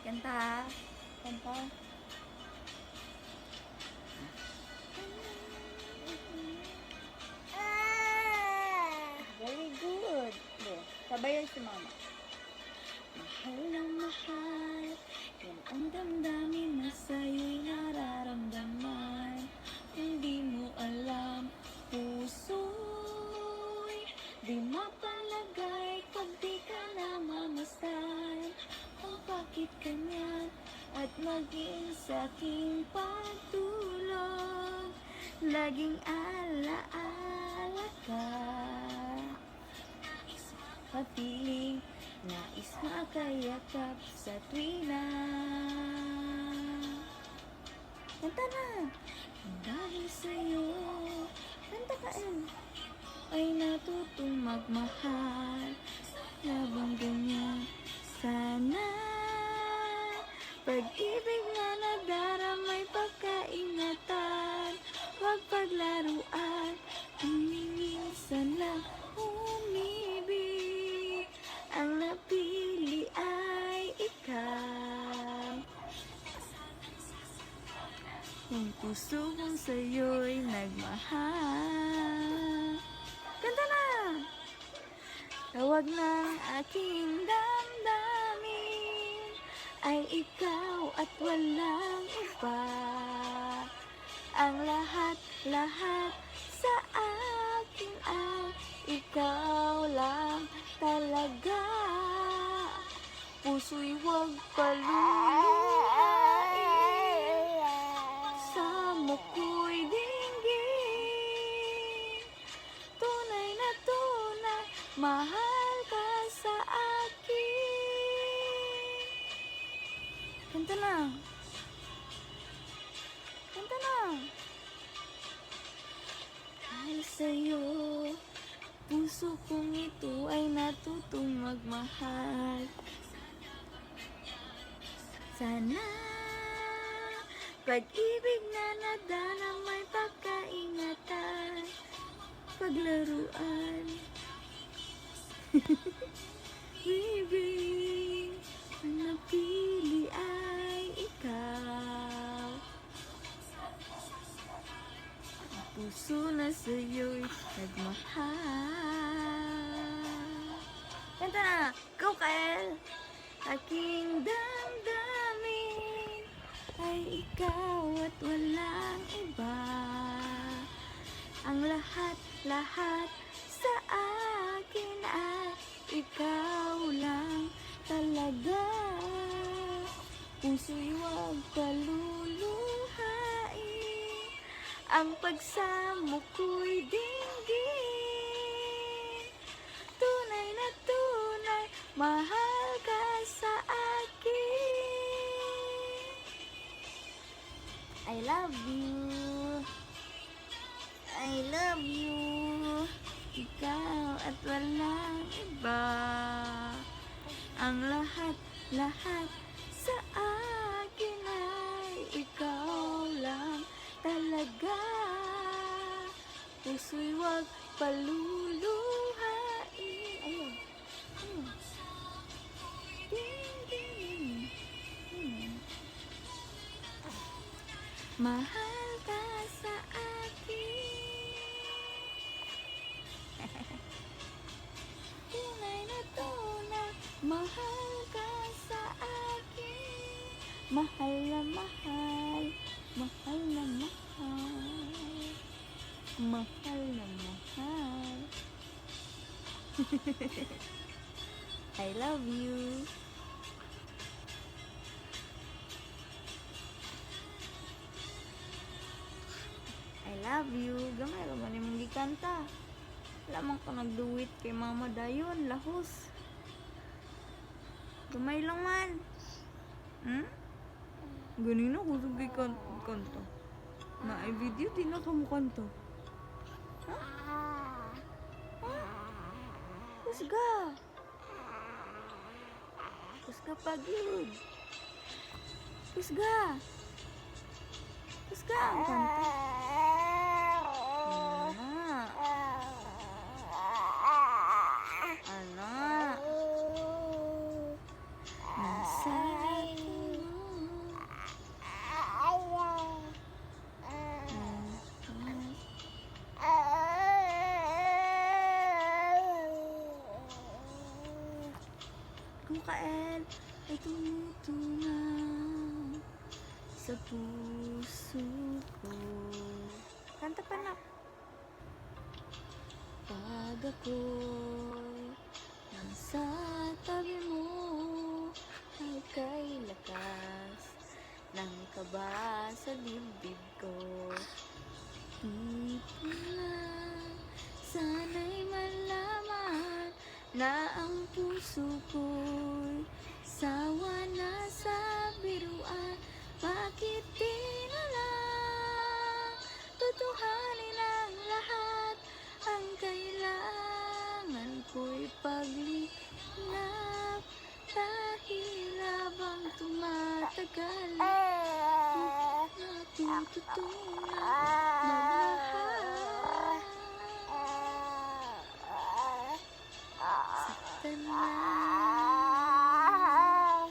Kanta. Kanta. Very good. Sabayan si mama. Mahal na mahal, yan ang damdamin na sa'yo'y nararamdaman. Hindi mo alam, puso'y di mapalagay pag di ka namamastan. Kung bakit ganyan at maging sa'king pagtulog, laging alaala ka. Papiling, nais makayakap sa tuwina. Kanta na! Dahil sa'yo, kanta ka ay natutong magmahal. Labang ganyan, sana pag-ibig na nadaramay pagkaingatan. Huwag paglaruan, minsan lang umibig. Ang napili ay ikaw. Kung puso kong sa'yo'y nagmahal. Kanta na! Tawag ng aking damdamin ay ikaw at walang iba. Ang lahat-lahat sa akin ay ikaw lang talaga. Puso'y huwag paluluhain, sa muko'y dinggin. Tunay na tunay, mahal ka sa akin. Kanta na. Kanta na. Dahil sa'yo, puso kong ito ay natutong magmahal. Sana pag-ibig na nadaramay pagkaingatan, paglaruan. Baby, ang napili ay ikaw. Ang puso na sa'yo'y nagmahal. Kanta na! Go, Kael! Aking damdamin ay ikaw at walang iba. Ang lahat-lahat sa akin ay ikaw lang talaga. Puso'y huwag paluluhain, ang pagsamo ko'y dinggin. Tunay na tunay, mahal ka sa akin. I love you. I love you. Ikaw at walang iba. Ang lahat-lahat sa akin ay ikaw lang talaga. Puso'y huwag paluluhain. Ayun. Mahal ka sa akin. Tunay na tunay, mahal ka sa akin. Mahal na mahal, mahal na mahal, mahal na mahal. I love you. I love you. Gamay ka ba nimong gikanta? Lamang ko nagduwit kay mama dayon. Lahos. Gamay lang man. Ganina ko sa gikanta. Na ay video din na kamukanta. Kusga. Kusga pagid. Kusga. Kusga ang kanta. Anak. Nasa ko, Kael, ay tumutunaw sa puso ko. Kanta pa na. Pag ako'y nasa tabi mo, ay kay lakas ng kaba sa dibdib ko. Di ko lang sana'y malaman na ang puso ko'y sawa na sa biruan. Bakit di na lang tutuhanin ang lahat? Ang kailangan ko'y paglinap, dahil habang tumatagal natututunan magmahal. Saktan lang,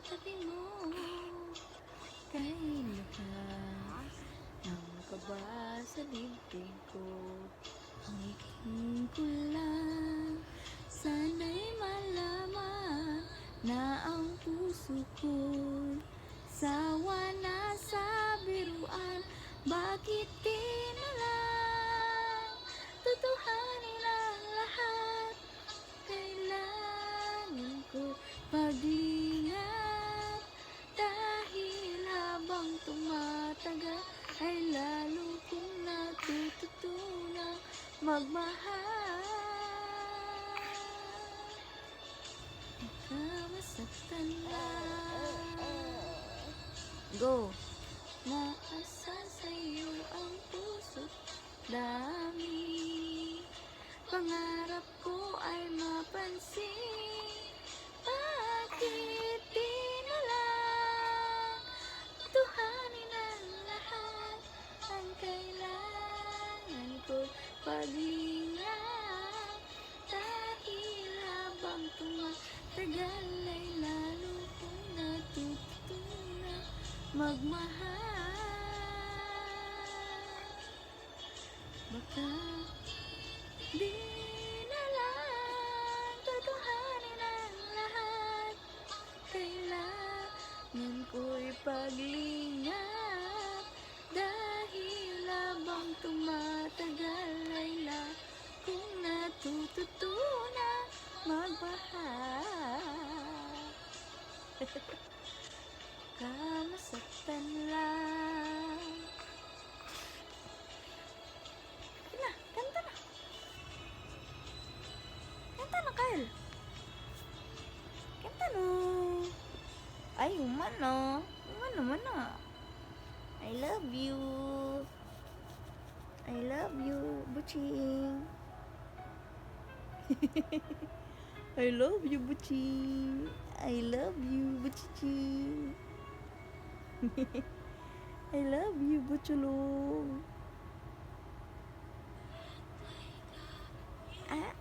tabi mo kay lakas ng kaba sa dibdib ko. Hiniking ko lang sana'y malaman na ang puso ko'y sawa na sa biruan. Bakit di na lang tutuhanin ang lahat? Kailangan ko pag-ingat, dahil habang tumatagal ay lalo kong natututunan magmahal. Masaktan lang. Go! Naasan sa'yo ang puso't dami, pangarap ko ay mapansin. Bakit di na lang tuhanin ang lahat? Ang kailangan ko'y pag-ingat, dahil habang tumatagal ay lalo kong natutunan magmahal. Baka di na lang tutuhanin ang lahat. Kailangan ko'y paglingat, dahil habang tumatagal ay lalo kong natututunan magmahal. Kamasaktan lang. Na, kanta na. Kanta na, Kyle. Kanta no. Ay, umano. Umano. I love you. I love you, Buching. I love you, Buching. I love you, Buching. I love you, Buchulong. Ah.